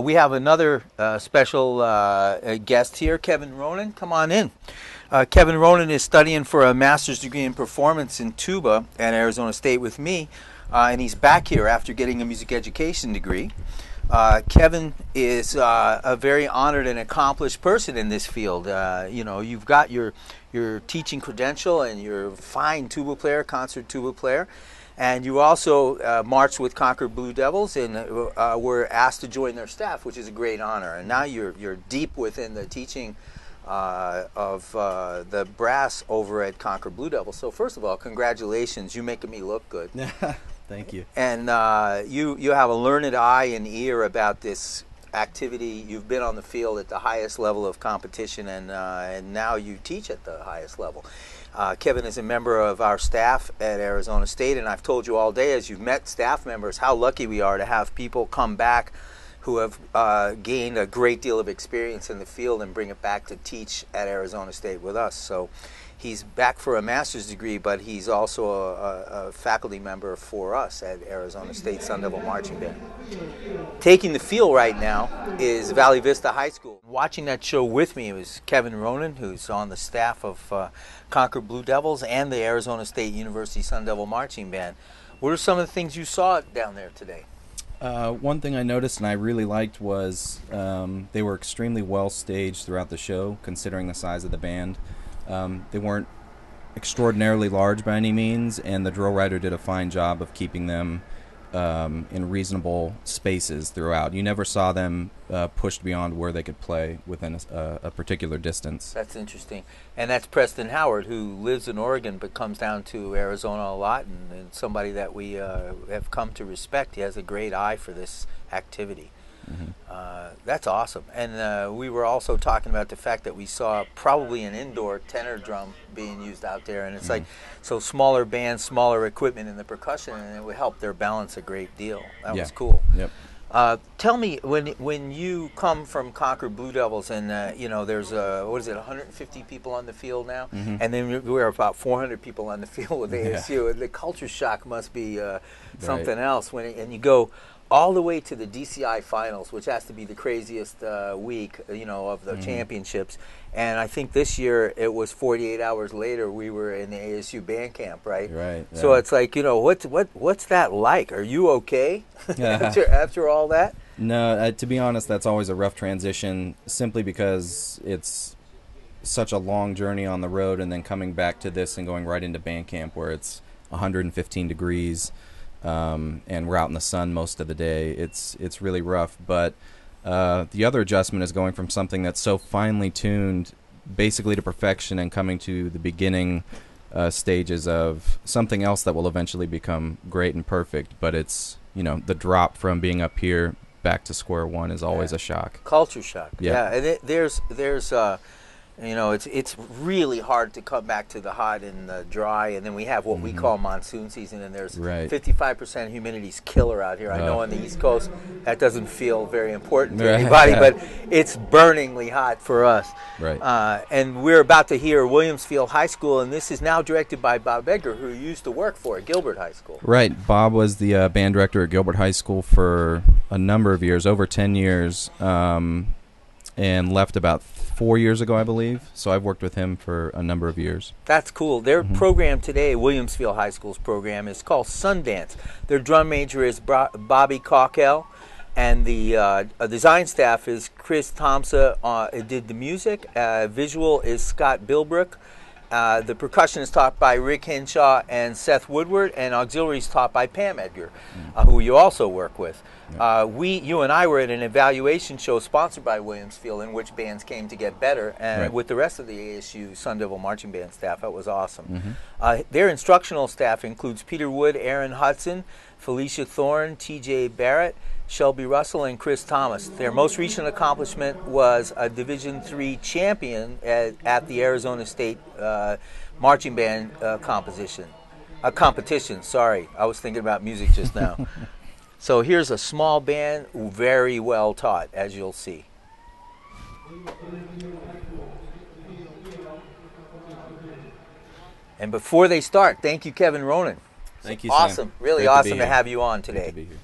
We have another special guest here, Kevin Ronan. Come on in. Kevin Ronan is studying for a master's degree in performance in tuba at Arizona State with me, and he's back here after getting a music education degree. Kevin is a very honored and accomplished person in this field. You've got your teaching credential and you're a fine tuba player, concert tuba player. And you also marched with Concord Blue Devils and were asked to join their staff, which is a great honor. And now you're deep within the teaching of the brass over at Concord Blue Devils. So first of all, congratulations. You're making me look good. Thank you. And you have a learned eye and ear about this activity. You've been on the field at the highest level of competition, and now you teach at the highest level. Kevin is a member of our staff at Arizona State, and I've told you all day as you've met staff members how lucky we are to have people come back who have gained a great deal of experience in the field and bring it back to teach at Arizona State with us. So he's back for a master's degree, but he's also a faculty member for us at Arizona State Sun Devil Marching Band. Taking the field right now is Valley Vista High School. Watching that show with me was Kevin Ronan, who's on the staff of Concord Blue Devils and the Arizona State University Sun Devil Marching Band. What are some of the things you saw down there today? One thing I noticed and I really liked was they were extremely well staged throughout the show, considering the size of the band. They weren't extraordinarily large by any means, and the drill writer did a fine job of keeping them in reasonable spaces throughout. You never saw them pushed beyond where they could play within a particular distance. That's interesting. And that's Preston Howard, who lives in Oregon but comes down to Arizona a lot, and somebody that we have come to respect. He has a great eye for this activity. Mm-hmm. That's awesome. And we were also talking about the fact that we saw probably an indoor tenor drum being used out there, and it's like, so smaller bands, smaller equipment in the percussion, and it would help their balance a great deal. That was cool. Yep. Tell me, when you come from Concord Blue Devils, and there's 150 people on the field now, and then we're about 400 people on the field with ASU, and the culture shock must be something else and you go all the way to the DCI finals, which has to be the craziest week, of the championships. And I think this year it was 48 hours later we were in the ASU band camp, right? Right. Yeah. So it's like, what's that like? Are you okay after all that? No, to be honest, that's always a rough transition, simply because it's such a long journey on the road, and then coming back to this and going right into band camp where it's 115 degrees. And we're out in the sun most of the day. It's really rough, but the other adjustment is going from something that's so finely tuned basically to perfection and coming to the beginning stages of something else that will eventually become great and perfect. But it's, the drop from being up here back to square one is always a shock. Culture shock. Yeah. And there's it's really hard to come back to the hot and the dry, and then we have what we call monsoon season, and there's 55% humidity's killer out here. I know on the East Coast that doesn't feel very important to anybody, but it's burningly hot for us. Right. And we're about to hear Williamsfield High School, and this is now directed by Bob Edgar, who used to work for Gilbert High School. Right. Bob was the band director at Gilbert High School for a number of years, over 10 years, and left about 4 years ago, I believe. So I've worked with him for a number of years. That's cool. Their program today, Williamsfield High School's program, is called Sundance. Their drum major is Bobby Cockell, and the design staff is Chris Thompson. Did the music. Visual is Scott Bilbrook. The percussion is taught by Rick Henshaw and Seth Woodward, and auxiliary is taught by Pam Edgar, who you also work with. You and I were at an evaluation show sponsored by Williamsfield, in which bands came to get better, and with the rest of the ASU Sun Devil Marching Band staff. That was awesome. Their instructional staff includes Peter Wood, Aaron Hudson, Felicia Thorne, T.J. Barrett, Shelby Russell, and Chris Thomas. Their most recent accomplishment was a Division III champion at the Arizona State Marching Band competition. Sorry, I was thinking about music just now. So here's a small band, very well taught, as you'll see. And before they start, thank you, Kevin Ronan. Thank you, Awesome, Sam. really Great awesome to here. have you on today. Great to be here.